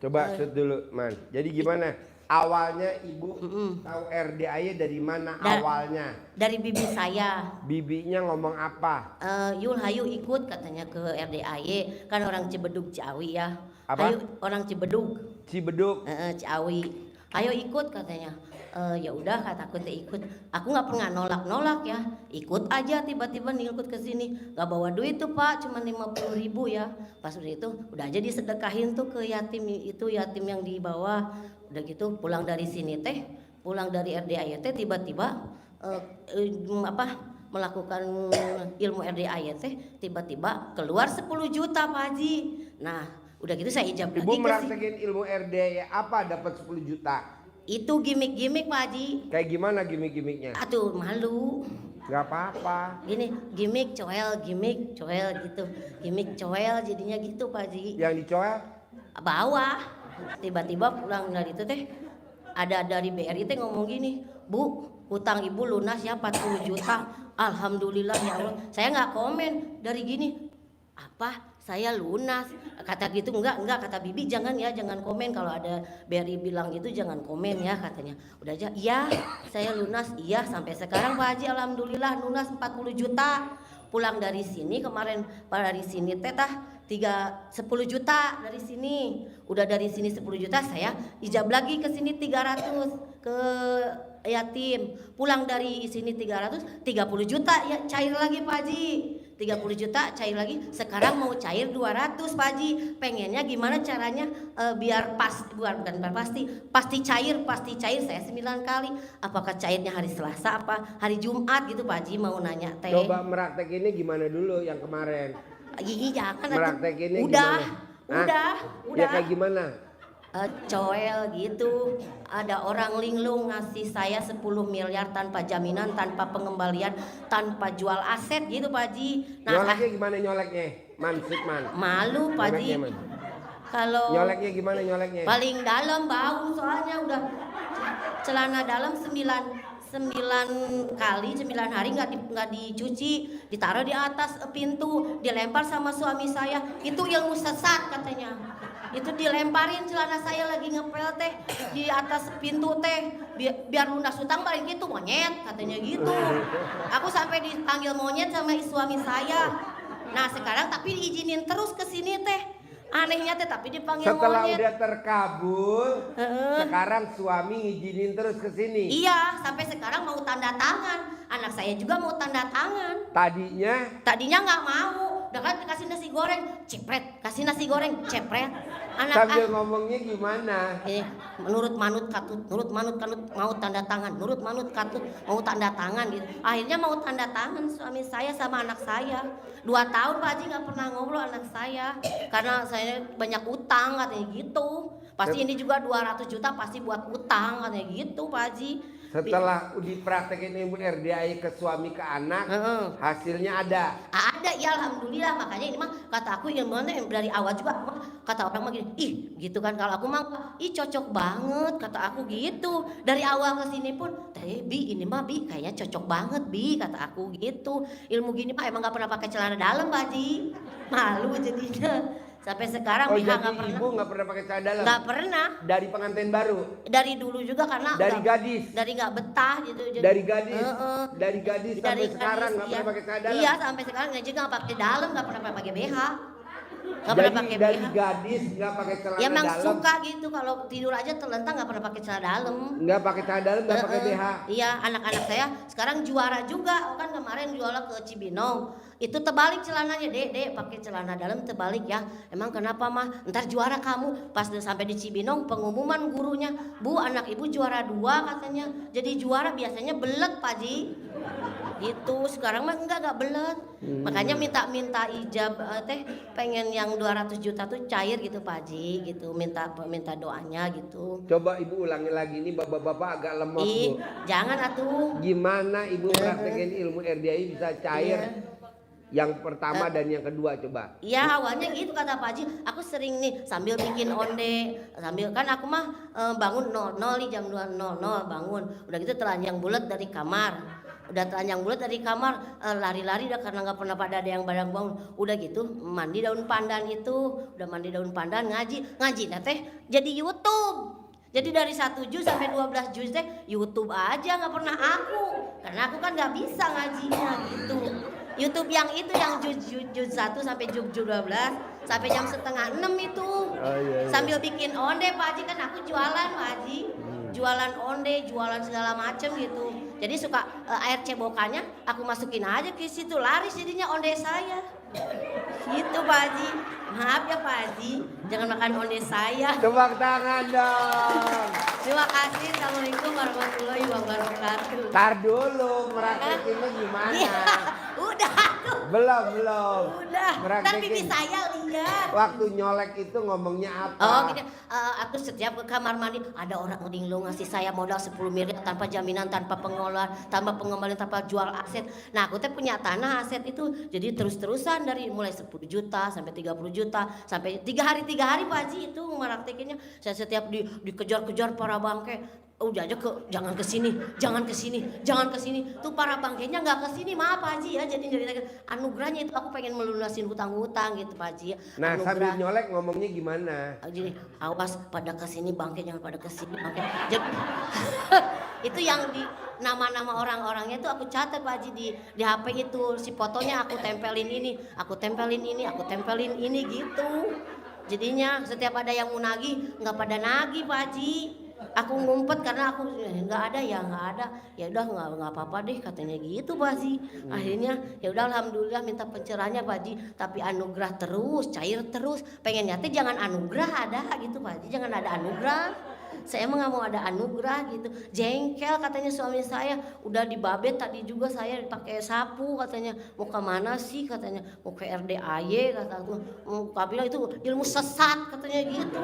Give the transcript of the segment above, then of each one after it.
Coba shoot dulu, Man. Jadi gimana? Awalnya ibu tahu RDAY dari mana awalnya? Dari bibi saya. Bibinya ngomong apa? Yul hayu ikut katanya ke RDAY, kan orang Cibedug Ciawi ya. Apa? Hayu orang Cibedug. Cibedug. Ciawi. Ayo ikut katanya. Ya udah kataku teh ikut. Aku nggak pernah nolak ya. Ikut aja tiba-tiba ngikut ke sini. Nggak bawa duit tuh Pak, cuma 50.000 ya. Pas udah itu udah aja disedekahin tuh ke yatim itu, yatim yang di bawah. Udah gitu pulang dari sini teh, pulang dari RDAY teh tiba-tiba melakukan ilmu RDAY teh tiba-tiba keluar 10 juta Pak Haji. Nah, udah gitu saya ijab lagi. Ibu meraktekin ilmu RDAY apa dapat 10 juta? Itu gimmick-gimmick Pak Haji. Kayak gimana gimmick-gimmicknya? Aduh malu. Gak apa-apa. Gini gimmick coel gitu. Gimmick coel jadinya gitu Pak Haji. Yang dicoel? Bawah. Tiba-tiba pulang dari itu teh ada dari BRI teh ngomong gini, Bu, hutang ibu lunas ya 40 juta. Alhamdulillah ya Allah. Saya nggak komen dari gini. Apa? Saya lunas. Kata gitu enggak kata Bibi jangan komen kalau ada BRI bilang gitu jangan komen ya katanya. Udah aja. Iya, saya lunas. Iya, sampai sekarang Pak Haji alhamdulillah lunas 40 juta. Pulang dari sini kemarin dari sini teh 10 juta dari sini. Udah dari sini 10 juta saya ijab lagi ke sini 300 ke yatim. Pulang dari sini 300, 30 juta ya cair lagi Pak Haji. 30 juta cair lagi. Sekarang mau cair 200 Pak Haji. Pengennya gimana caranya biar pasti cair saya 9 kali. Apakah cairnya hari Selasa apa hari Jumat gitu Pak Haji mau nanya teh. Coba meraktekinnya gimana dulu yang kemarin? Gigi jangan meraktekinnya udah gimana? Ya kayak gimana? Coel gitu. Ada orang linglung ngasih saya 10 miliar tanpa jaminan, tanpa pengembalian, tanpa jual aset gitu Pak Haji. Nah, nyoleknya gimana nyoleknya? Malu Pak Haji. Kalau nyoleknya gimana nyoleknya? Paling dalam bau soalnya udah celana dalam 9 hari nggak dicuci, ditaruh di atas pintu, dilempar sama suami saya. Itu ilmu sesat katanya. Itu dilemparin celana saya lagi ngepel teh di atas pintu teh biar lunas hutang balik gitu monyet katanya gitu. Aku sampai dipanggil monyet sama suami saya. Nah sekarang tapi diizinin terus ke sini teh. Anehnya teh tapi dipanggil setelah monyet. Udah terkabul, sekarang suami ngizinin terus ke sini. Iya, sampai sekarang mau tanda tangan. Anak saya juga mau tanda tangan. Tadinya nggak mau. Udah kan kasih nasi goreng, cepret. Kasih nasi goreng, cepret. Sambil ngomongnya gimana? Menurut manut katut mau tanda tangan. Menurut manut katut mau tanda tangan gitu. Akhirnya mau tanda tangan suami saya sama anak saya. 2 tahun Pak Haji nggak pernah ngobrol anak saya karena saya banyak utang katanya gitu. Pasti ini juga 200 juta pasti buat utang katanya gitu Pak Haji. Setelah dipraktekin ilmu RDAY ke suami ke anak, hasilnya ada. Ada ya alhamdulillah. Makanya ini mah kata aku ilmunya dari awal juga kata orang mah gini, ih gitu kan kalau aku mah ih cocok banget kata aku gitu. Dari awal ke sini pun, Bi ini mah Bi kayaknya cocok banget Bi kata aku gitu. Ilmu gini mah emang gak pernah pakai celana dalam Pak Haji. Malu jadinya. Sampai sekarang Oh Biha jadi ibu nggak pernah pakai celana dalam? Nggak pernah. Dari pengantin baru? Dari dulu juga karena dari gadis? Dari nggak betah gitu. Dari gadis? Dari gadis sampai sekarang nggak pernah pakai celana dalam? Iya sampai sekarang juga nggak pakai dalam, nggak pernah pakai BH. Gak pernah pakai dari BH. Gadis nggak pakai celana dalam? Ya emang suka gitu kalau tidur aja terlentang nggak pernah pakai celana dalam. Nggak pakai celana dalam, nggak pakai BH? Iya anak-anak saya sekarang juara juga. Kan kemarin juara ke Cibinong. Itu terbalik celananya, Dek pakai celana dalam terbalik ya. Emang kenapa mah? Ntar juara kamu. Pas sampai di Cibinong pengumuman gurunya, Bu anak ibu juara 2 katanya. Jadi juara biasanya belet Pak Ji. Gitu sekarang mah enggak belet. Makanya minta ijab teh pengen yang 200 juta tuh cair gitu Pak Ji gitu. Minta doanya gitu. Coba ibu ulangi lagi, ini bapak-bapak agak lemot Bu. Jangan atuh. Gimana ibu praktekin ilmu RDAY bisa cair? Yang pertama dan yang kedua coba. Iya awalnya gitu kata Pak Haji. Aku sering nih sambil bikin onde, sambil kan aku mah bangun 00 nih jam 2.00 bangun. Udah gitu telanjang bulat dari kamar. udah telanjang bulat dari kamar, lari-lari dah karena nggak pernah pada ada yang barang bangun. Udah gitu mandi daun pandan itu, udah mandi daun pandan ngaji dah teh jadi YouTube. Jadi dari 1 juz sampai 12 juz teh YouTube aja, nggak pernah aku. Karena aku kan nggak bisa ngajinya gitu. YouTube yang itu yang juz 1 sampai juz 12 sampai jam setengah 6 itu. Iya. Sambil bikin onde Pak Haji, kan aku jualan Pak Haji. Jualan onde, jualan segala macem gitu. Jadi suka air cebokannya aku masukin aja ke situ, laris jadinya onde saya. Gitu Pak Haji. Maaf ya Pak Haji, jangan makan onde saya. Tepuk tangan dong. Terima kasih. Assalamualaikum warahmatullahi wabarakatuh. Tar dulu, merakitnya gimana? Iya, udah tuh. Belum. Udah. Ntar pipi Merakitnya. saya lihat. Waktu nyolek itu ngomongnya apa? Oh gitu. Aku setiap ke kamar mandi ada orang ngedinglo ngasih saya modal 10 miliar tanpa jaminan, tanpa pengelolaan, tanpa pengembalian, tanpa jual aset. Nah aku teh punya tanah aset itu, jadi terus-terusan dari mulai 10 juta sampai 30 juta sampai 3 hari Pak Haji itu meraktekinnya. Saya setiap dikejar-kejar para bangke. Udah aja jangan ke sini. Tuh para bangkainya nggak ke sini, maaf Pak Haji ya. Jadi anugerahnya itu aku pengen melunasin hutang-hutang gitu Pak Haji ya. Nah, Anugerah. sambil nyolek ngomongnya gimana? Jadi awas pada kesini bangke, jangan pada kesini bangke. Jadi, itu yang di nama-nama orang-orangnya itu aku catat Pak Haji di HP itu, si fotonya aku tempelin ini gitu. Jadinya setiap ada yang mau nagih nggak pada nagih Pak Haji. Aku ngumpet karena aku nggak ada. Ya udah nggak apa-apa deh katanya gitu Pak Haji. Akhirnya ya udah alhamdulillah minta pencerahannya Pak Haji, tapi anugerah terus, cair terus. Pengennya teh jangan anugerah ada gitu Pak Haji, jangan ada anugerah. Saya emang nggak mau ada anugerah gitu. Jengkel katanya suami saya, udah dibabet tadi juga saya pakai sapu katanya. Mau ke mana sih katanya? Mau ke RDAY kata aku. Kak bilang itu ilmu sesat katanya gitu.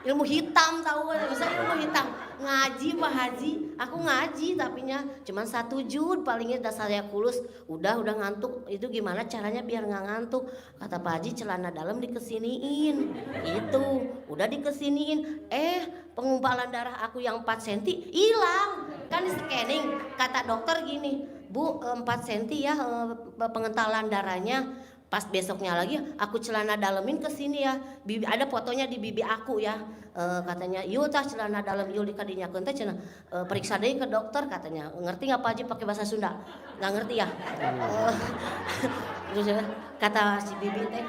Ilmu hitam tahu kan? Bisa ilmu hitam. Ngaji Pak Haji, aku ngaji tapinya cuman 1 juz palingnya dasar saya kulus. Udah ngantuk. Itu gimana caranya biar nggak ngantuk? Kata Pak Haji celana dalam dikesiniin. Itu udah dikesiniin. Pengumpalan darah aku yang 4 cm hilang. Kan di scanning kata dokter gini, Bu 4 cm ya pengentalan darahnya. Pas besoknya lagi aku celana dalemin ke sini ya. Bibi ada fotonya di bibi aku ya. Katanya, "Yuk tah celana dalam yul dikadinyakeun teh cenah. Periksa deui ke dokter," katanya. Ngerti enggak Pak Haji pakai bahasa Sunda? Enggak ngerti ya? Terus kata si bibi teh,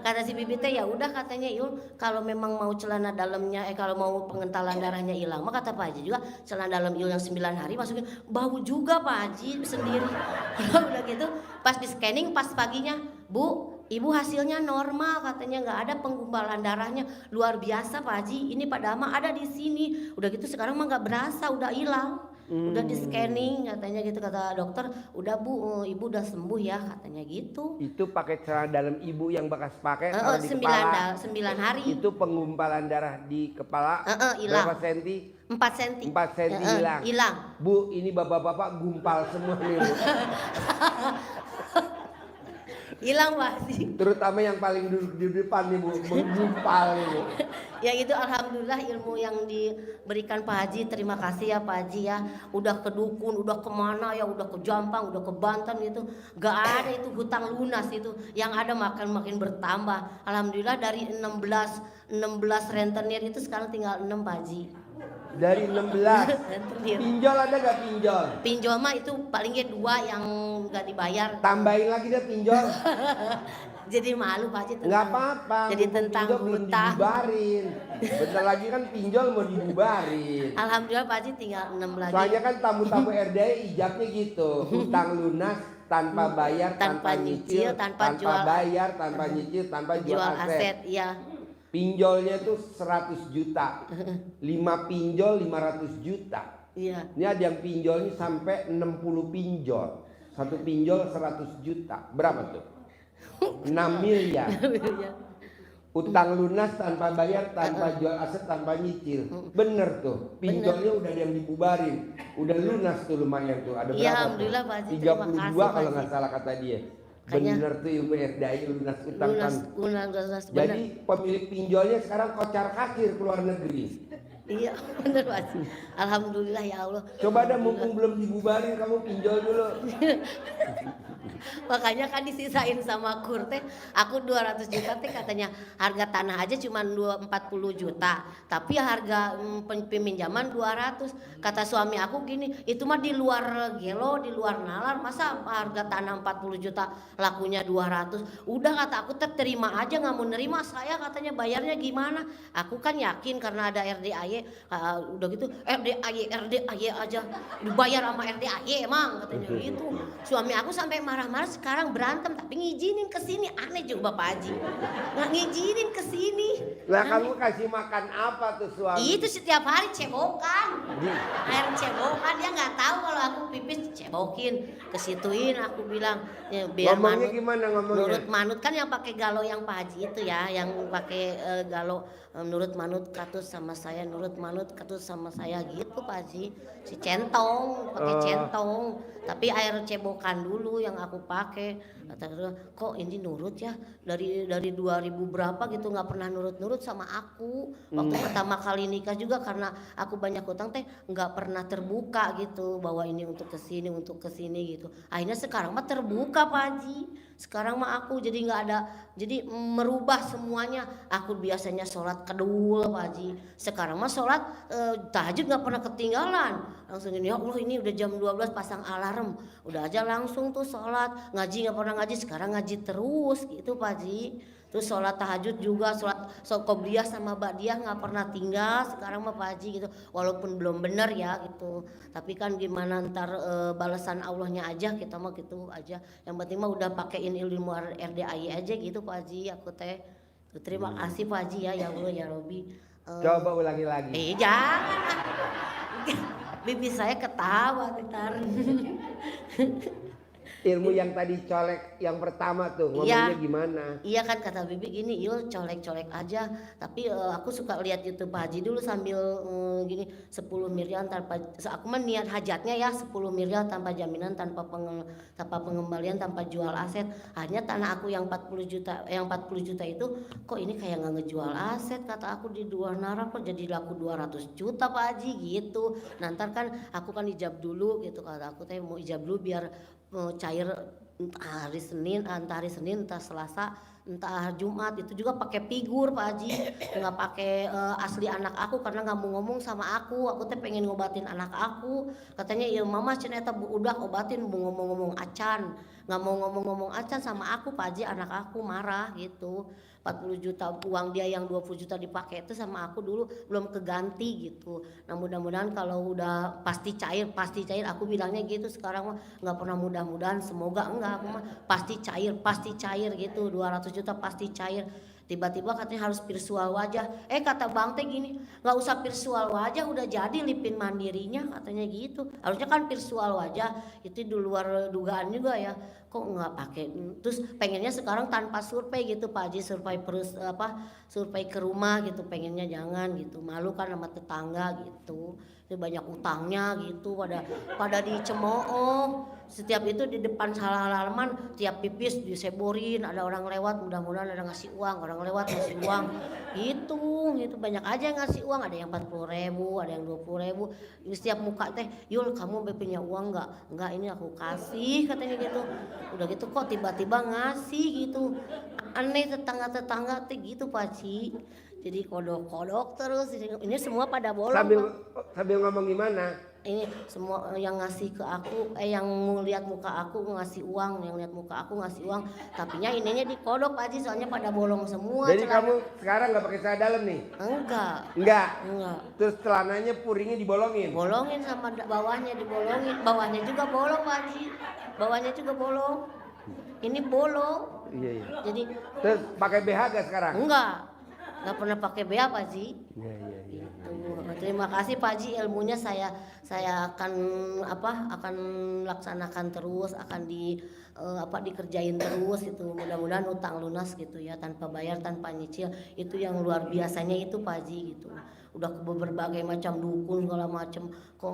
kata si bibi teh ya udah katanya Yul, kalau memang mau celana dalamnya kalau mau pengentalan darahnya hilang mah kata Pak Haji juga celana dalam Yul yang 9 hari masukin bau juga Pak Haji sendiri. Udah gitu pas di scanning pas paginya, "Bu, Ibu hasilnya normal," katanya, "nggak ada penggumpalan darahnya, luar biasa Pak Haji. Ini pada mah ada di sini." Udah gitu sekarang mah nggak berasa, udah hilang. Udah di scanning katanya gitu kata dokter, "Udah Bu, Ibu udah sembuh ya," katanya gitu. Itu pakai celana dalam ibu yang bekas pakai kalau di kepala. 9 hari. Itu penggumpalan darah di kepala. Hilang. Berapa senti? 4 cm. 4 senti hilang. Hilang. Bu, ini bapak-bapak gumpal semua nih Bu. Hilang Pak Haji. Terutama yang paling duduk di depan nih Bu, menggumpal nih Bu. Ya itu alhamdulillah ilmu yang diberikan Pak Haji, terima kasih ya Pak Haji ya. Udah ke dukun, udah kemana ya, udah ke Jampang, udah ke Banten gitu. Gak ada itu hutang lunas itu. Yang ada makin bertambah. Alhamdulillah dari 16 rentenir itu sekarang tinggal 6 Pak Haji. Dari 16. Rentenir. Pinjol ada gak pinjol? Pinjol mah itu palingnya 2 yang gak dibayar. Tambahin lagi deh pinjol. Jadi malu Pak Haji. Nggak apa-apa. Jadi tentang pinjol belum hutang. dibubarin. Bentar lagi kan pinjol mau dibubarin. Alhamdulillah Pak Haji tinggal 6 lagi. Soalnya kan tamu-tamu RDAY ijabnya gitu. Hutang lunas tanpa bayar, tanpa nyicil, tanpa bayar, tanpa nyicil, tanpa jual aset. Iya. Pinjolnya tuh 100 juta. 5 pinjol 500 juta. Iya. Ini ada yang pinjolnya sampai 60 pinjol. 1 pinjol 100 juta. Berapa tuh? 6 miliar. Utang lunas tanpa bayar, tanpa jual aset, tanpa nyicil. Bener tuh. Pinjolnya udah ada yang dibubarin. Udah lunas tuh lumayan tuh. Ada berapa? Iya, alhamdulillah Pak Haji. 32 kalau nggak salah kata dia. Bener tuh ilmu RDAY lunas utang kan. Lunas, Jadi pemilik pinjolnya sekarang kocar kacir ke luar negeri. Iya bener Pak Haji. Alhamdulillah ya Allah. Coba dah mumpung belum dibubarin kamu pinjol dulu. Makanya kan disisain sama Kur teh, aku 200 juta teh katanya harga tanah aja cuma 40 juta, tapi harga peminjaman 200. Kata suami aku gini, itu mah di luar gelo, di luar nalar, masa harga tanah 40 juta lakunya 200. Udah kata aku terima aja, nggak mau nerima saya katanya bayarnya gimana. Aku kan yakin karena ada RDAY, udah gitu RDAY aja dibayar sama RDAY emang katanya gitu. Suami aku sampai marah-marah, sekarang berantem tapi ngizinin ke sini. Aneh juga Bapak Haji. Nggak ngizinin ke sini. Lah kamu kasih makan apa tuh suami? Itu setiap hari cebokan. Air cebokan, dia nggak tahu kalau aku pipis cebokin, kesituin aku bilang ya, biar Ngomongnya manut. gimana ngomongnya? Nurut manut kan yang pakai galo yang Pak Haji itu ya, yang pakai galo nurut manut katus sama saya, nurut manut katus sama saya gitu Pak Haji. Si centong, pakai centong. Tapi air cebokan dulu yang aku pakai. Kata dia, kok ini nurut ya dari 2000 berapa gitu nggak pernah nurut-nurut sama aku. Waktu pertama kali nikah juga karena aku banyak utang teh nggak pernah terbuka gitu bahwa ini untuk kesini gitu. Akhirnya sekarang mah terbuka Pak Haji. Sekarang mah aku jadi nggak ada, jadi merubah semuanya. Aku biasanya sholat kedul Pak Haji. Sekarang mah sholat tahajud nggak pernah ketinggalan. Langsung ini ya Allah ini udah jam 12 pasang alarm. Udah aja langsung tuh sholat. Ngaji nggak pernah ngaji, sekarang ngaji terus gitu Pak Haji. Terus sholat tahajud juga, sholat qobliyah sama ba'diyah nggak pernah tinggal. Sekarang mah Pak Haji gitu, walaupun belum benar ya gitu. Tapi kan gimana ntar balasan Allahnya aja, kita mah gitu aja. Yang penting mah udah pakein ilmu RDAI aja gitu Pak Haji. Aku teh terima kasih Pak Haji ya Allah ya Robi. Coba ulangi lagi. Jangan. Bibi saya ketawa ntar. Ilmu yang tadi colek yang pertama tuh ngomongnya gimana? Iya kan kata Bibi gini, yuk colek-colek aja. Tapi aku suka lihat YouTube Pak Haji dulu sambil gini 10 miliar tanpa, aku mah niat hajatnya ya 10 miliar tanpa jaminan, tanpa pengembalian, tanpa jual aset. Akhirnya tanah aku yang 40 juta itu kok ini kayak nggak ngejual aset, kata aku di luar narak kok jadi laku 200 juta Pak Haji gitu. Nanti kan aku kan ijab dulu gitu, kata aku teh mau ijab dulu biar cair entah hari Senin, entah Selasa, entah Jumat. Itu juga pakai figur Pak Haji, nggak pakai asli anak aku karena nggak mau ngomong sama aku teh pengen ngobatin anak aku. Katanya ya mama ceneta udah obatin, mau ngomong-ngomong acan, nggak mau ngomong-ngomong acan sama aku Pak Haji. Anak aku marah gitu. 40 juta uang dia yang 20 juta dipakai itu sama aku dulu belum keganti gitu. Nah mudah-mudahan kalau udah pasti cair aku bilangnya gitu. Sekarang mah nggak pernah mudah-mudahan, semoga enggak, aku mah pasti cair gitu. 200 juta pasti cair. Tiba-tiba katanya harus virtual wajah. Kata Bang teh gini, nggak usah virtual wajah, udah jadi lipin mandirinya katanya gitu. Harusnya kan virtual wajah, itu di luar dugaan juga ya. Kok nggak pakai? Terus pengennya sekarang tanpa survei gitu Pak Haji, survei ke rumah gitu, pengennya jangan gitu. Malu kan sama tetangga gitu. Banyak utangnya gitu, pada dicemooh. Setiap itu di depan halaman tiap pipis diseborin, ada orang lewat mudah-mudahan ada ngasih uang, orang lewat ngasih uang gitu banyak aja yang ngasih uang, ada yang 40.000, ada yang 20.000. Setiap muka teh, Yul kamu punya uang nggak ini aku kasih katanya gitu. Udah gitu kok tiba-tiba ngasih gitu, aneh tetangga teh gitu Pak Ci. Jadi kodok terus ini semua pada bolong. Sambil ngomong gimana? Ini semua yang ngasih ke aku, yang lihat muka aku ngasih uang, yang lihat muka aku ngasih uang. Tapinya ininya dikodok Pak Haji, soalnya pada bolong semua. Jadi kamu sekarang nggak pakai celana dalam nih? Enggak. Terus celananya puringnya dibolongin? Bolongin sama bawahnya dibolongin, bawahnya juga bolong Pak Haji, bawahnya juga bolong. Ini bolong. Iya. Jadi terus pakai BH gak sekarang? Nggak pernah pakai BH Pak Haji. Iya. Terima kasih Pak Haji, ilmunya saya akan laksanakan terus, akan dikerjain terus itu. Mudah-mudahan utang lunas gitu ya, tanpa bayar, tanpa nyicil. Itu yang luar biasanya itu Pak Haji gitu. Udah ke berbagai macam dukun segala macam kok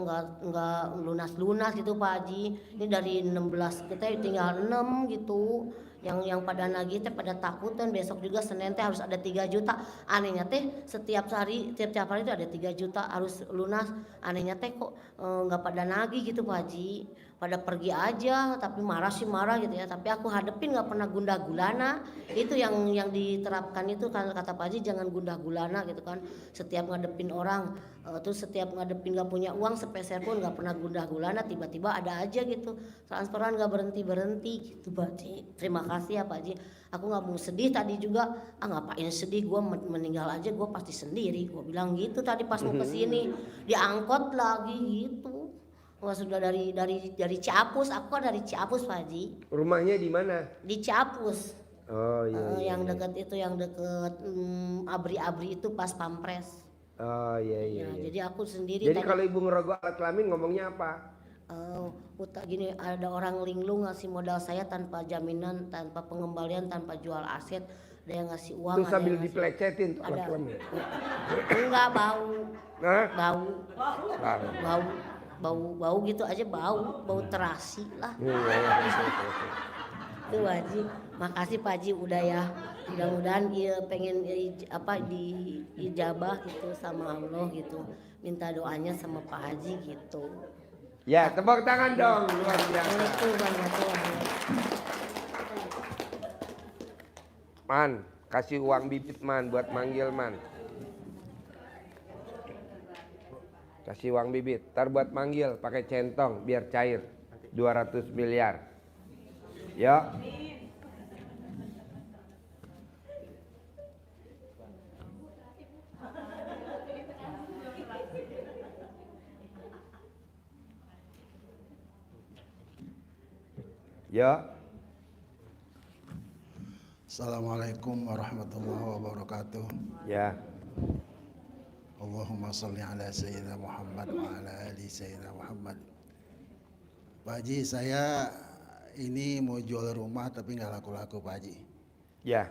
nggak lunas gitu Pak Haji. Ini dari 16 kita tinggal 6 gitu. yang pada nagih teh pada takutan besok juga Senin teh harus ada 3 juta. Anehnya teh setiap hari itu ada 3 juta harus lunas. Anehnya teh kok nggak pada nagih gitu Pak Haji. Pada pergi aja tapi marah sih marah gitu ya. Tapi aku hadepin nggak pernah gundah gulana. Itu yang diterapkan itu kan kata Pak Haji jangan gundah gulana gitu kan. Setiap ngadepin orang terus setiap ngadepin nggak punya uang sepeser pun nggak pernah gundah gulana, tiba-tiba ada aja gitu transferan nggak berhenti gitu Pak Haji. Terima kasih ya Pak Haji. Aku nggak mau sedih tadi juga, ngapain sedih, gue meninggal aja gue pasti sendiri, gue bilang gitu tadi pas mau kesini diangkut lagi gitu. Wah sudah dari Ciapus, aku kan dari Ciapus Pak Haji. Rumahnya di mana? Di Ciapus. Oh iya. Yang dekat itu yang deket abri-abri itu pas pampres. Oh iya. Jadi aku sendiri. Jadi kalau ibu ngerogoh alat kelamin ngomongnya apa? Gini, ada orang linglung ngasih modal saya tanpa jaminan, tanpa pengembalian, tanpa jual aset. Ada yang ngasih uang. Terus sambil dipelecetin tuh alat kelamin. Enggak bau. Hah? Bau gitu aja, bau terasi lah. Itu wajib. Makasih Pak Haji udah ya. Mudah-mudahan pengen diijabah gitu sama Allah gitu. Minta doanya sama Pak Haji gitu. Ya, tepuk tangan dong, luar biasa. Man, kasih uang bibit man buat manggil man. Kasih uang bibit, ntar buat manggil pakai centong biar cair. 200 miliar. Yuk. Ya. Assalamualaikum warahmatullahi wabarakatuh. Ya. Allahumma salli ala Sayyidina Muhammad wa ala ali Sayyidina Muhammad. Pak Haji, saya ini mau jual rumah tapi nggak laku-laku Pak Haji. Ya.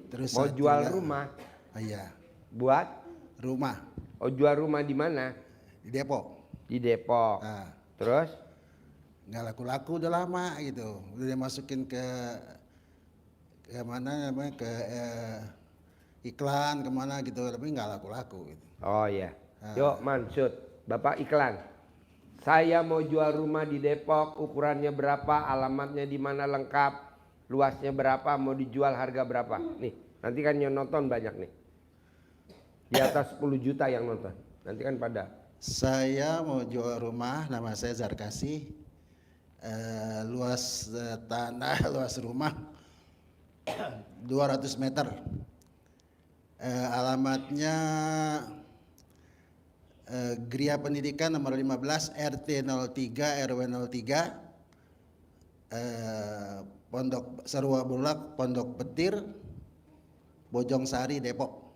Terus mau jual rumah? Iya. Buat? Rumah. Oh, jual rumah di mana? Di Depok. Di Depok. Nah, terus? Nggak laku-laku udah lama gitu. Udah dimasukin ke mana namanya iklan kemana gitu tapi nggak laku-laku gitu. Oh iya. Yuk Mansud, Bapak iklan. Saya mau jual rumah di Depok, ukurannya berapa, alamatnya di mana lengkap, luasnya berapa, mau dijual harga berapa. Nih, nanti kan yang nonton banyak nih. Di atas 10 juta yang nonton. Nanti kan pada. Saya mau jual rumah, nama saya Zarkasi. Luas tanah, luas rumah 200 meter. Alamatnya Gria Pendidikan nomor 15 RT 03 RW 03 Pondok Sarwa Bulak Pondok Petir Bojong Sari Depok.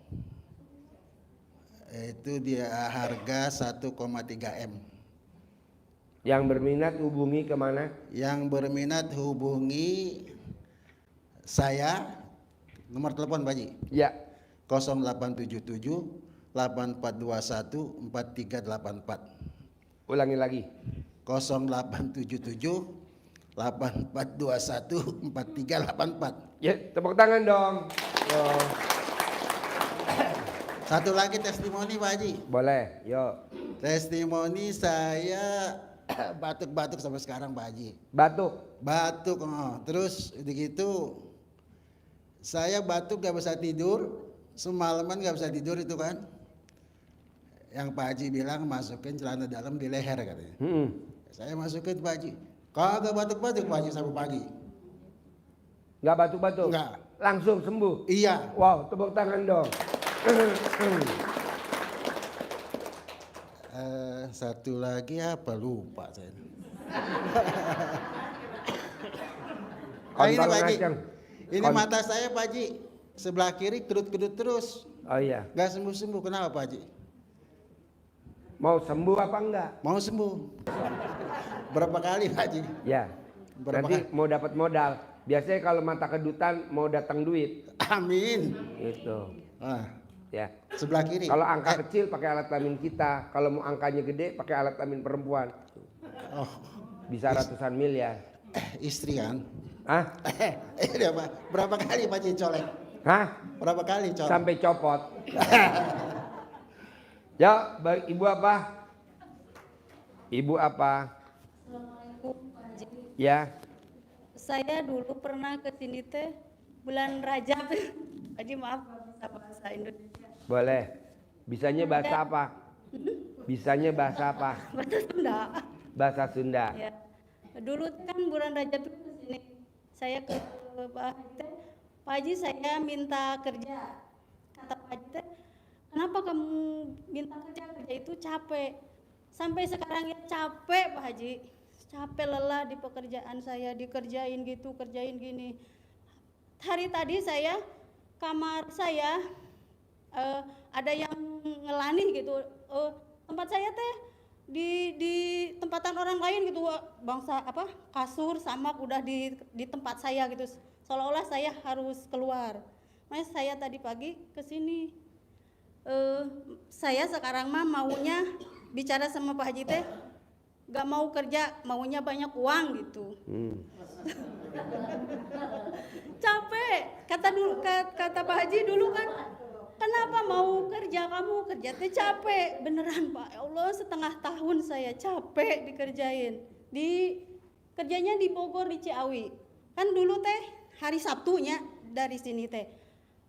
Itu dia harga 1,3 M. Yang berminat hubungi kemana? Yang berminat hubungi saya, nomor telepon Pak Haji. Ya. 0877 8421 4384. Ulangi lagi. 0877 8421 4384. Ya, tepuk tangan dong. Oh. Satu lagi testimoni Pak Haji. Boleh, yuk. Testimoni saya batuk-batuk sampai sekarang Pak Haji. Batuk. Terus begitu saya batuk gak bisa tidur, semalaman gak bisa tidur itu kan. Yang Pak Haji bilang masukin celana dalam di leher katanya. Saya masukin Pak Haji. Kagak batuk-batuk Pak Haji sampai pagi. Gak batuk-batuk? Enggak. Langsung sembuh? Iya. Wow, tepuk tangan dong. Satu lagi apa lupa saya. Ini Pak Haji. Ini mata saya Pak Haji. Sebelah kiri kedut-kedut terus. Oh iya. Gak sembuh-sembuh. Kenapa Pak Haji? Mau sembuh apa enggak? Mau sembuh. Berapa kali Pak Haji? Ya. Nanti mau dapat modal. Biasanya kalau mata kedutan mau datang duit. Amin. Itu. Ya. Sebelah kiri. Kalau angka kecil pakai alat kelamin kita. Kalau mau angkanya gede pakai alat kelamin perempuan. Oh. Bisa ratusan miliar. Istri kan? Hah? Ini apa? Berapa kali Pak Haji colek? Hah? Berapa kali colek? Sampai copot. Ya, ibu apa? Ibu apa? Assalamualaikum Pak Haji. Ya, Saya dulu pernah ke sini teh bulan Rajab. Haji maaf nggak bisa bahasa Indonesia. boleh. Bisanya bahasa apa? Bisanya bahasa apa? Bahasa Sunda. Bahasa Sunda. Ya. Dulu kan bulan Rajab itu ke sini. Saya ke Pak Haji teh, Pak Haji saya minta kerja. Kata Pak Haji teh, kenapa kamu minta kerja? Kerja itu capek. Sampai sekarang ya capek Pak Haji. Capek lelah di pekerjaan saya, dikerjain gitu, kerjain gini. Hari tadi saya kamar saya ada yang ngelani gitu. Tempat saya teh di tempatan orang lain gitu, bangsa apa kasur samak udah di tempat saya gitu, seolah-olah saya harus keluar. Makanya saya tadi pagi ke sini. Saya sekarang mah maunya bicara sama Pak Haji teh gak mau kerja, maunya banyak uang gitu. Capek, kata Pak Haji dulu kan, kenapa mau kerja, kamu kerja teh capek. Beneran Pak, ya Allah setengah tahun saya capek dikerjain. Kerjanya di Bogor, di Ciawi. Kan dulu teh hari Sabtunya dari sini teh.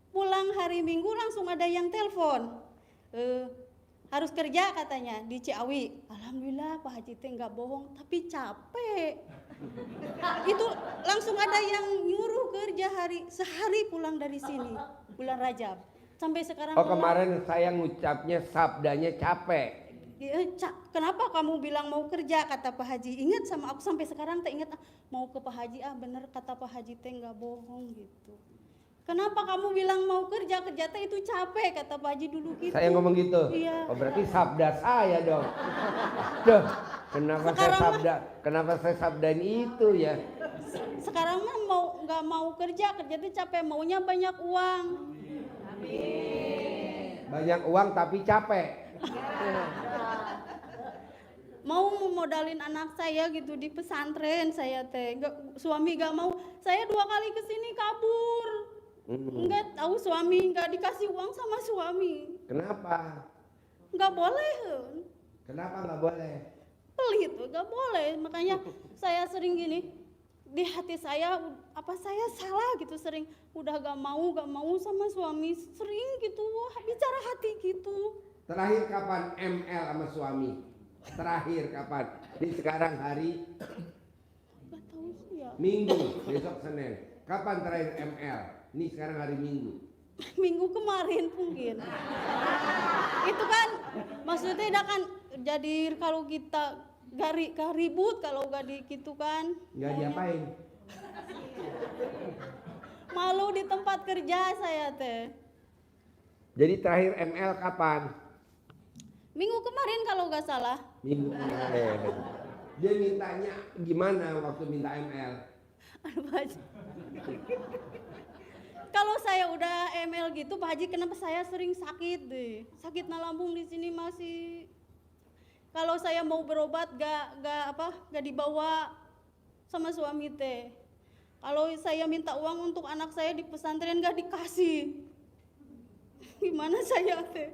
Pulang hari Minggu langsung ada yang telepon. Harus kerja katanya di Ciawi. Alhamdulillah Pak Haji teh nggak bohong, tapi capek. Itu langsung ada yang nyuruh kerja sehari pulang dari sini bulan Rajab. Sampai sekarang. Oh, kemarin saya ngucapnya sabdanya capek. Kenapa kamu bilang mau kerja, kata Pak Haji. Ingat sama aku sampai sekarang teh ingat mau ke Pak Haji, bener kata Pak Haji teh nggak bohong gitu. Kenapa kamu bilang mau kerja teh itu capek, kata Pak Haji dulu gitu. Saya ngomong gitu. Iya. Oh, berarti sabda saya dong. Duh, kenapa saya sabdain itu ya? Sekarang mah nggak mau kerja teh capek, maunya banyak uang. Banyak uang tapi capek. Mau memodalin anak saya gitu di pesantren, saya teh suami gak mau. Saya 2 kali kesini kabur. Enggak tahu suami, nggak dikasih uang sama suami. Kenapa? Nggak boleh. Kenapa nggak boleh? Pelit, nggak boleh. Makanya saya sering gini, di hati saya apa saya salah gitu, sering udah gak mau sama suami, sering gitu bicara hati gitu. Terakhir kapan ML sama suami? Terakhir kapan? Di sekarang hari Nggak tahu sih ya. Minggu, besok Senin. Kapan terakhir ML? Ini sekarang hari Minggu. Minggu kemarin mungkin. Itu kan maksudnya udah kan jadi kalau kita gak ribut kalau gak gitu kan. Nggak diapain? Malu di tempat kerja saya teh. Jadi terakhir ML kapan? Minggu kemarin kalau gak salah. Minggu kemarin. Dia mintanya gimana waktu minta ML? Aduh Pak Haji. Kalau saya udah ML gitu Pak Haji, kenapa saya sering sakit deh? Sakit lambung di sini masih. Kalau saya mau berobat gak dibawa sama suami teh. Kalau saya minta uang untuk anak saya di pesantren gak dikasih. Gimana saya teh?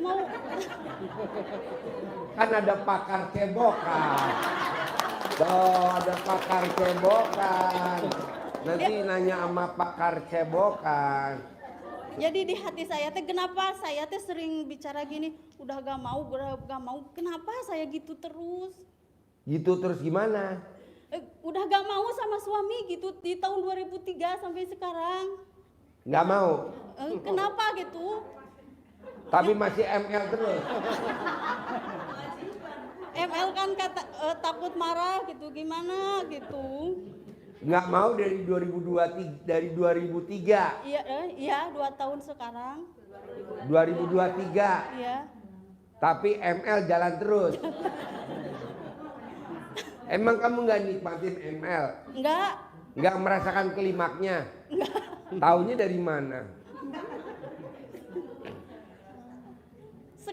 Mau Kan ada pakar cebokan. Tuh, ada pakar cebokan. Nanti nanya sama pakar cebokan. jadi di hati saya teh kenapa saya teh sering bicara gini, udah gak mau, kenapa saya gitu terus? Gitu terus gimana? Udah gak mau sama suami gitu di tahun 2003 sampai sekarang. Nggak mau. Kenapa gitu? Tapi masih ML terus. ML kan takut marah gitu, gimana gitu. Nggak mau dari 2023, dari 2003. Iya 2 tahun sekarang. 2023. Iya. Tapi ML jalan terus. Emang kamu nggak nikmatin ML? Enggak. Nggak merasakan klimaknya? Taunya dari mana?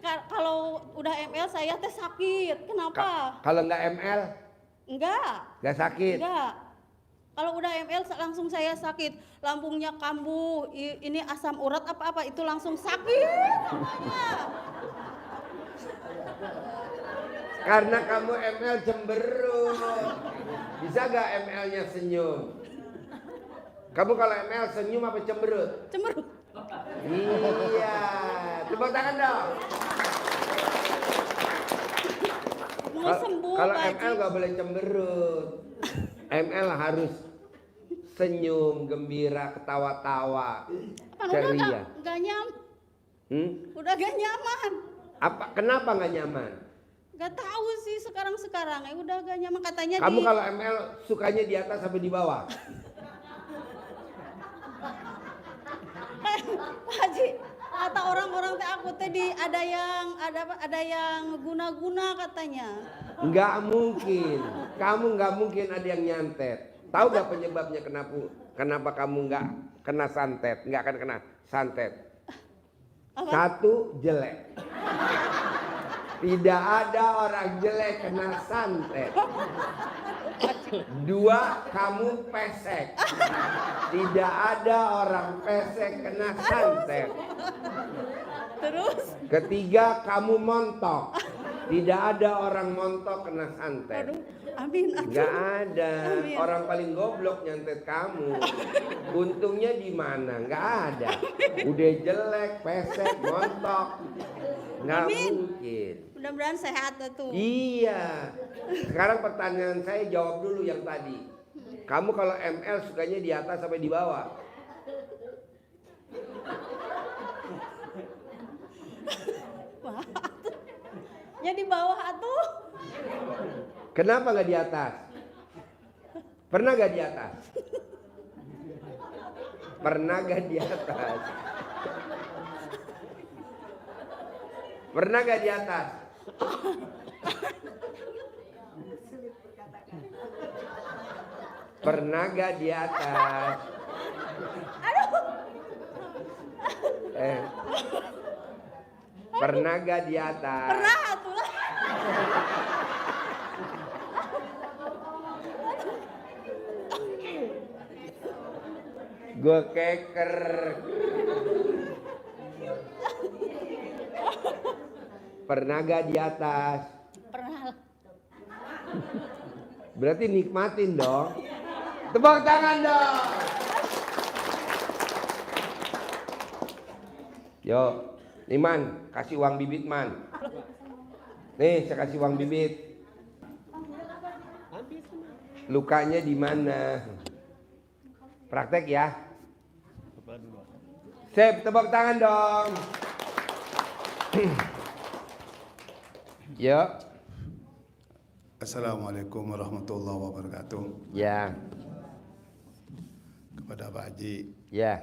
Kalau udah ML saya teh sakit. Kenapa? Kalau nggak ML, Enggak. nggak sakit. Enggak. Kalau udah ML langsung saya sakit, lambungnya kambuh, ini asam urat apa-apa itu langsung sakit semuanya. Karena kamu ML cemberut. Bisa gak ML-nya senyum? Kamu kalau ML senyum apa cemberut? Cemberut. Iya. Tepuk tangan dong. Mau sembuh Kalau Pak Haji. ML gak boleh cemberut. ML harus senyum, gembira, ketawa-tawa, Kan ceria. Gak nyaman. Udah gak nyaman. Apa? Kenapa nggak nyaman? Gak tahu sih sekarang udah gak nyaman katanya. Kamu kalau ML sukanya di atas sampai di bawah? Pak Haji, kata orang-orang teh aku teh ada yang guna-guna katanya. Nggak mungkin. Kamu nggak mungkin ada yang nyantet. Tahu nggak penyebabnya kenapa kamu nggak kena santet? Nggak akan kena santet. Apa? Satu, jelek. Tidak ada orang jelek kena santet. Dua, kamu pesek. Tidak ada orang pesek kena santet. Terus? Ketiga, kamu montok. Tidak ada orang montok kena santet. Aduh, amin. Nggak ada. Amin. Orang paling goblok nyantet kamu. Untungnya di mana? Nggak ada. Udah jelek, pesek, montok. Nggak Amin. mungkin. Mudah-mudahan sehat tuh. Iya. Sekarang pertanyaan saya jawab dulu yang tadi. Kamu kalau ML sukanya di atas sampai di bawah? Ya di bawah atuh. Kenapa nggak di atas? Pernah nggak di atas? Pernah nggak di atas? Pernah nggak di atas? Pernah gak di atas? Pernah gak di atas? Pernah atuh lah. Gue keker. Pernah gak di atas? Pernah. Berarti nikmatin dong. Tepuk tangan dong. Yo, nih Man, kasih uang bibit Man. Nih, saya kasih uang bibit. Lukanya di mana? Praktek ya. Sip, tepuk tangan dong. Yo. Assalamualaikum warahmatullahi wabarakatuh. Ya, Kepada Pak Haji, ya.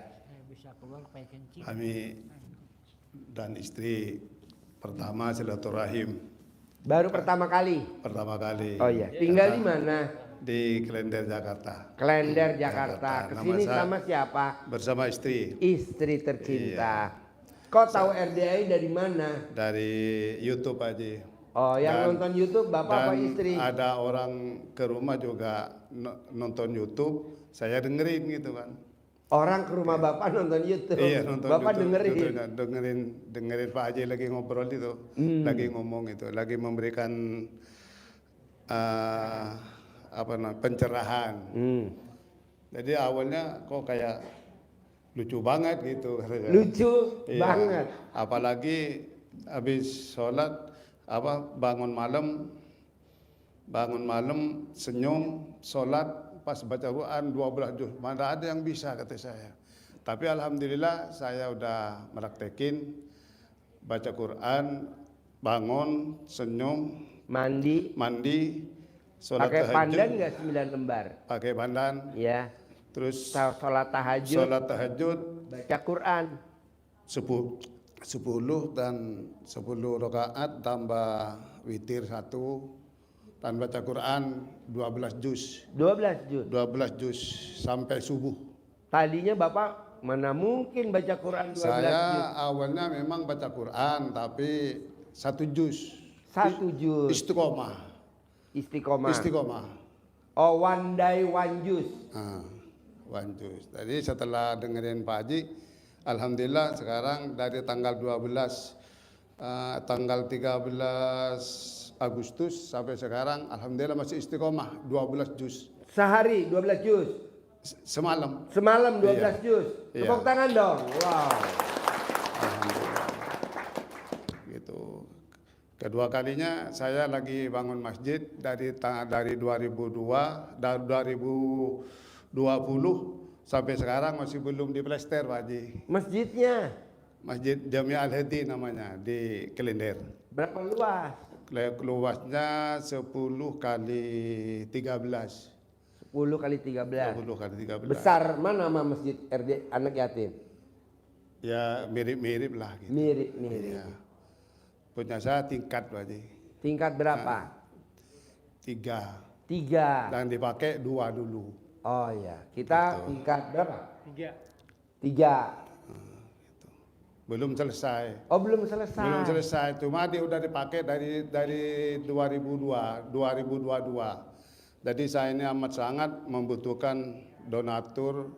kami dan istri pertama silaturahim Baru pertama kali. pertama kali. Oh iya, tinggal di mana? Di Klender, Jakarta. Klender, Jakarta. Jakarta. Kesini Nama saya- sama siapa? Bersama istri Istri tercinta. Kau tahu RDI dari mana? dari YouTube Pak Haji. Oh, yang Dan- nonton YouTube bapak apa Dan istri? ada orang ke rumah juga nonton YouTube, saya dengerin gitu kan. Orang ke rumah bapak nonton YouTube. Iya, nonton Bapak YouTube, dengerin. dengerin Pak Haji lagi ngobrol itu, lagi ngomong itu, lagi memberikan pencerahan. Jadi awalnya kok kayak lucu banget gitu. Lucu Iya. banget. Apalagi habis sholat bangun malam senyum sholat pas baca Quran 12 juz. Mana ada yang bisa kata saya. Tapi alhamdulillah saya udah meraktekin baca Quran, bangun, senyum, Mandi. sholat Pakai pandan tahajud, nggak 9 lembar? pakai pandan, Ya. terus Sholat tahajud. sholat tahajud Baca Quran. 10 dan 10 rakaat tambah witir 1 dan baca Quran 12 juz. 12 juz. 12 juz sampai subuh. Tadinya bapak mana mungkin baca Quran 12 juz? Saya awalnya memang baca Quran tapi 1 juz. 1 juz. Istiqomah. Istiqomah. Istiqomah. Oh, one day one juice. One Juice. Jadi setelah dengerin Pak Haji, alhamdulillah sekarang dari tanggal 12 tanggal 13 Agustus sampai sekarang alhamdulillah masih istiqomah 12 juz. Sehari 12 jus. Semalam. Semalam 12 jus. Iya. Tepuk tangan dong. Wow. Alhamdulillah. Gitu. Kedua kalinya saya lagi bangun masjid dari 2002 dari 2020 sampai sekarang masih belum diplester Pak Haji. Masjidnya Masjid Jami Al-Hadi namanya di Klender. berapa luas? Luasnya 10 kali 13. 10 kali 13. 10 kali 13. Besar mana sama masjid RD anak yatim? Ya mirip-mirip lah gitu. Mirip-mirip. Iya. Punya saya tingkat Pak Haji. Tingkat berapa? 3. 3. Dan dipakai 2 dulu. Oh ya, kita Gitu. tingkat berapa? 3. 3. Belum selesai. Oh, belum selesai. Belum selesai. Cuma dia udah dipakai dari 2022. Jadi saya ini amat sangat membutuhkan donatur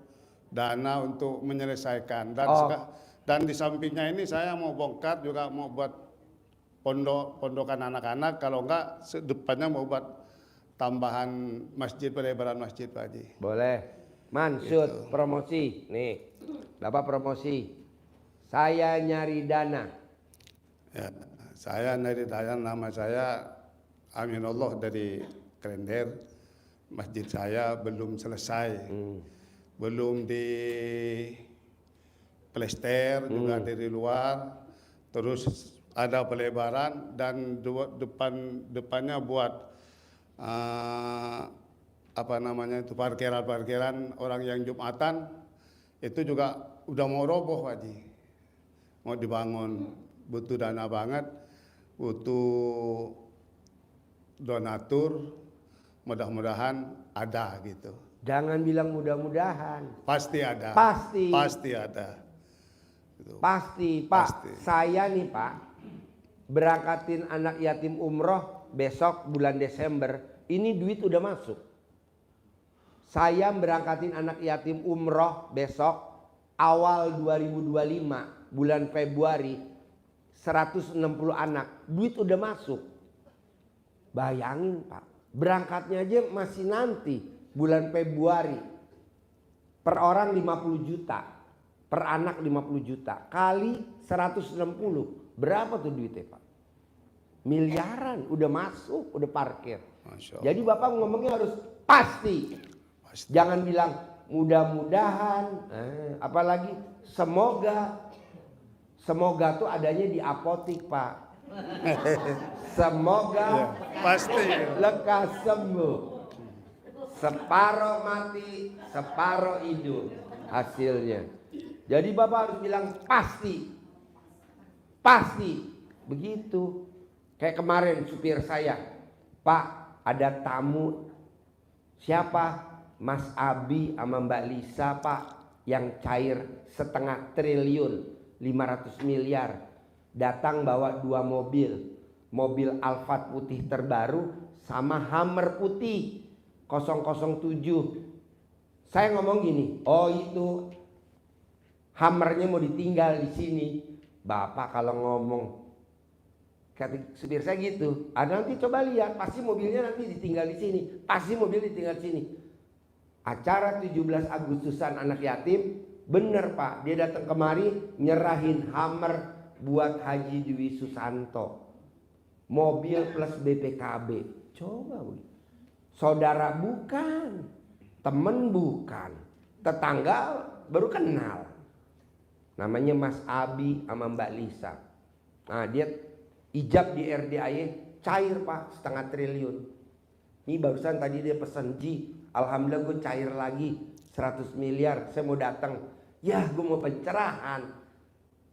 dana untuk menyelesaikan dan di sampingnya ini saya mau bongkar juga mau buat pondokan anak-anak, kalau enggak depannya mau buat tambahan masjid, pelebaran masjid Pak Haji. Boleh. Mansud Gitu. promosi. Nih, Bapak promosi. Saya nyari dana. Ya, saya dari Dayan, nama saya Aminullah dari Klender. Masjid saya belum selesai, belum di plester juga dari luar. Terus ada pelebaran dan depannya buat apa namanya itu parkiran orang yang Jumatan itu juga udah mau roboh Pak Haji. Mau dibangun, butuh dana banget, butuh donatur, mudah-mudahan ada gitu. Jangan bilang mudah-mudahan. Pasti ada. Pasti. Pasti ada. Gitu. Pasti, Pak. Pasti. Saya nih, Pak, berangkatin anak yatim umroh besok bulan Desember. Ini duit udah masuk. Saya berangkatin anak yatim umroh besok awal 2025 bulan Februari 160 anak. Duit udah masuk. Bayangin, Pak. Berangkatnya aja masih nanti bulan Februari. Per orang 50 juta. Per anak 50 juta. Kali 160. Berapa tuh duitnya, Pak? Miliaran. Udah masuk, udah parkir. Masya Allah. Jadi Bapak ngomongnya harus pasti. Pasti. Jangan bilang mudah-mudahan. Apalagi semoga. Semoga tuh adanya di apotik, Pak. Semoga Pasti. lekas sembuh. Separoh mati, separoh hidup hasilnya. Jadi Bapak harus bilang pasti. Pasti. Begitu. Kayak kemarin supir saya. Pak, ada tamu. Siapa? Mas Abi sama Mbak Lisa, Pak. Yang cair 0,5 triliun. 500 miliar. Datang bawa 2 mobil. Mobil Alphard putih terbaru sama Hummer putih 007. Saya ngomong gini, oh itu Hummernya mau ditinggal di sini. Bapak kalau ngomong kata supir saya gitu, nanti coba lihat, pasti mobilnya nanti ditinggal di sini, pasti mobil ditinggal di sini. Acara 17 Agustusan anak yatim, bener Pak, dia datang kemari nyerahin Hummer buat Haji Dwi Susanto. Mobil plus BPKB. Coba Bu. Saudara bukan, temen bukan, tetangga baru kenal. Namanya Mas Abi sama Mbak Lisa. Nah dia ijab di RDAY cair Pak 0,5 triliun. Ini barusan tadi dia pesan alhamdulillah gue cair lagi 100 miliar. Saya mau datang. Ya gue mau pencerahan.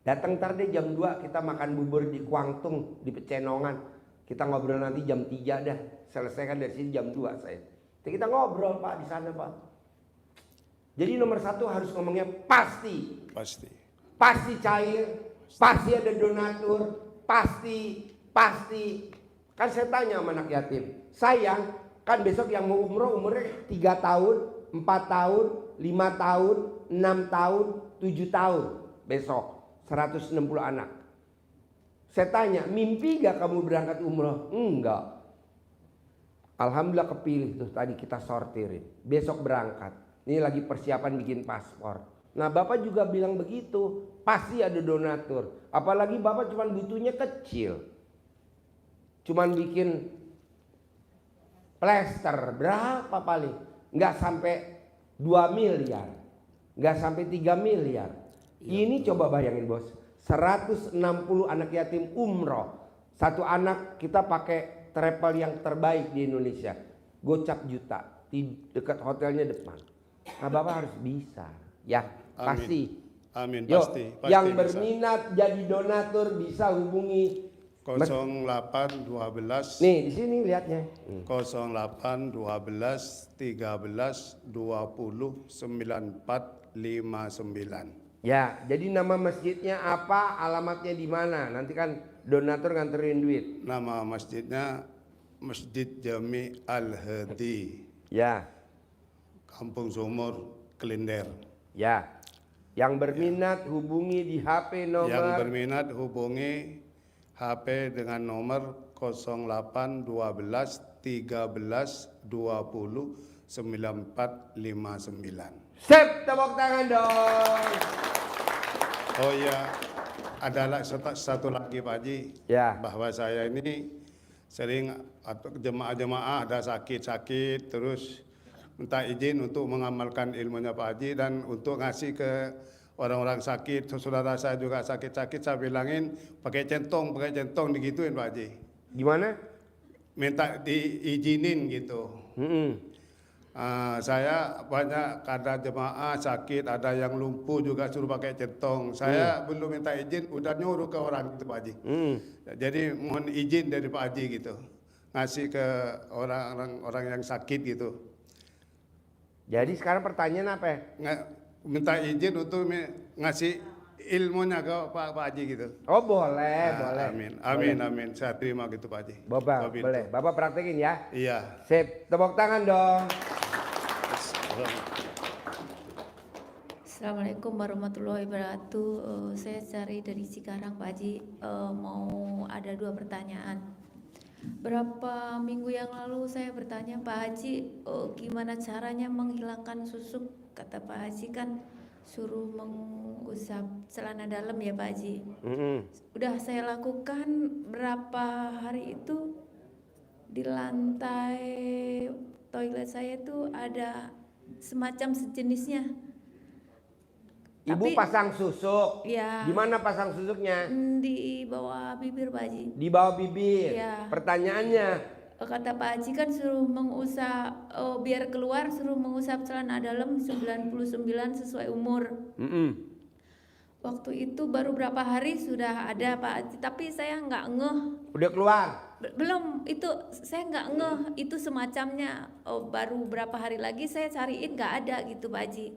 Datang ntar deh jam 2 kita makan bubur di Kuangtung di Pecenongan. Kita ngobrol nanti jam 3 dah. Selesaikan dari sini jam 2 saya. Jadi kita ngobrol Pak di sana Pak. Jadi nomor 1 harus ngomongnya pasti. Pasti. Pasti cair. Pasti ada donatur. Pasti. Kan saya tanya sama anak yatim. Sayang, kan besok yang mau umroh umurnya 3 tahun, 4 tahun, 5 tahun, 6 tahun, 7 tahun. Besok 160 anak. Saya tanya, mimpi gak kamu berangkat umroh? Enggak. Alhamdulillah kepilih tuh, tadi kita sortirin. Besok berangkat. Ini lagi persiapan bikin paspor. Nah Bapak juga bilang begitu. Pasti ada donatur. Apalagi Bapak cuma butuhnya kecil. Cuman bikin plester berapa paling? Nggak sampai 2 miliar. Nggak sampai 3 miliar. Ini coba bayangin bos. 160 anak yatim umroh. Satu anak kita pakai travel yang terbaik di Indonesia. Gocap juta. Di dekat hotelnya depan. Nah Bapak harus bisa. Ya pasti. Amin, Yuk, pasti yang bisa. berminat jadi donatur bisa hubungi 0812 nih di sini lihatnya. 0812 13 20 9459. Ya, jadi nama masjidnya apa, alamatnya di mana? Nanti kan donatur nganterin duit. Nama masjidnya Masjid Jami Al-Hadi, Ya, Kampung Sumur, Klender. ya. Yang berminat hubungi di HP Yang nomor berminat hubungi HP dengan nomor 0812 13 20 9459. Sip, tepuk tangan dong. Oh iya, adalah satu lagi Pak Haji, Ya. bahwa saya ini sering atau jemaah-jemaah ada sakit-sakit terus minta izin untuk mengamalkan ilmunya Pak Haji dan untuk ngasih ke orang-orang sakit. Saudara saya juga sakit-sakit, saya bilangin pakai centong digituin Pak Haji. Gimana? Minta diizinin gitu. Saya banyak ada jemaah sakit, ada yang lumpuh juga suruh pakai centong. Saya belum minta izin, udah nyuruh ke orang itu Pak Haji. Jadi mohon izin dari Pak Haji gitu, ngasih ke orang yang sakit gitu. Jadi sekarang pertanyaan apa ya? Minta izin untuk ngasih ilmunya ke Pak Haji gitu. Oh boleh, boleh. Amin. Saya terima gitu Pak Haji. Bapak, Begitu. boleh. Bapak praktekin ya. Iya. Sip, tepuk tangan dong. Assalamualaikum warahmatullahi wabarakatuh. Saya cari dari Cikarang Pak Haji. Mau ada 2 pertanyaan. Berapa minggu yang lalu saya bertanya Pak Haji, gimana caranya menghilangkan susuk? Kata Pak Haji kan suruh mengusap celana dalam ya Pak Haji. Udah saya lakukan berapa hari itu, di lantai toilet saya itu ada semacam sejenisnya. Ibu Tapi- pasang susuk. Ya. Di mana pasang susuknya? Di bawah bibir Pak Haji. Di bawah bibir. Iya. Pertanyaannya, Kata Pak Haji kan suruh mengusap, biar keluar suruh mengusap celana dalam 99 sesuai umur. Waktu itu baru berapa hari sudah ada Pak Haji, tapi saya nggak ngeh. udah keluar. Belum, itu saya nggak ngeh itu semacamnya. Baru berapa hari lagi saya cariin nggak ada gitu Pak Haji.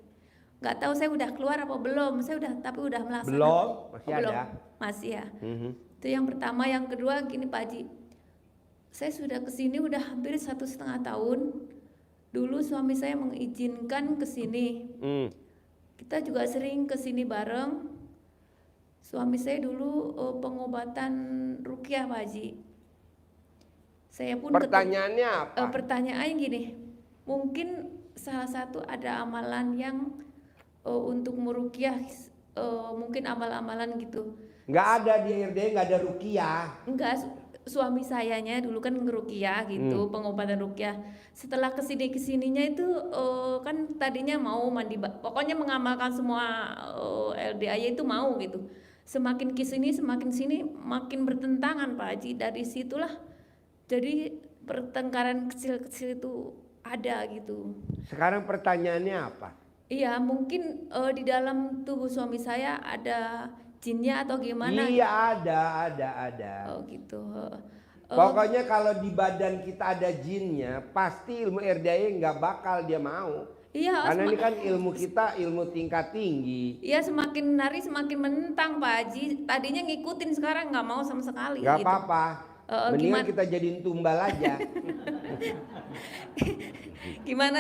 Nggak tahu saya udah keluar apa belum. Saya udah, tapi udah melaksanakan. Belum, masih Belum, ada. masih ya. Itu yang pertama. Yang kedua gini Pak Haji, saya sudah kesini udah hampir 1,5 tahun. Dulu suami saya mengizinkan kesini. Kita juga sering kesini bareng. Suami saya dulu pengobatan ruqyah Pak Haji. Saya pun Pertanyaannya apa? pertanyaannya gini, mungkin salah satu ada amalan yang untuk meruqyah, mungkin amal-amalan gitu. Nggak ada di RD, nggak ada ruqyah. Enggak, suami sayanya dulu kan ngeruqyah gitu, pengobatan ruqyah. Setelah kesininya itu kan tadinya mau mandi, pokoknya mengamalkan semua LDA itu mau gitu. Semakin kesini semakin sini makin bertentangan Pak Haji. Dari situlah jadi pertengkaran kecil-kecil itu ada gitu. Sekarang pertanyaannya apa? Iya, mungkin di dalam tubuh suami saya ada jinnya atau gimana? Iya ada. Oh gitu. Pokoknya kalau di badan kita ada jinnya, pasti ilmu RDA nggak bakal dia mau. Iya. Karena ini kan ilmu kita ilmu tingkat tinggi. Iya, semakin hari semakin menentang Pak Haji. Tadinya ngikutin, sekarang nggak mau sama sekali. Nggak gitu. apa-apa. Mendingan gimana kita jadiin tumbal aja. gimana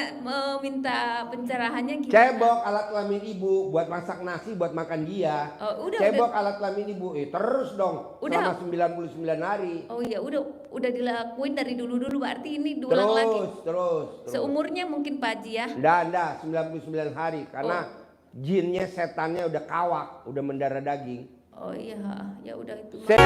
minta pencerahannya gimana? Cebok alat kelamin ibu buat masak nasi buat makan dia. Udah, Cebok alat kelamin ibu terus dong Udah. selama 99 hari. Oh iya, udah dilakuin dari dulu berarti ini diulang lagi. Terus. Seumurnya mungkin Pak Haji ya. Nggak 99 hari karena Oh. jinnya setannya udah kawak, udah mendarah daging. Oh iya, ya udah itu. Se-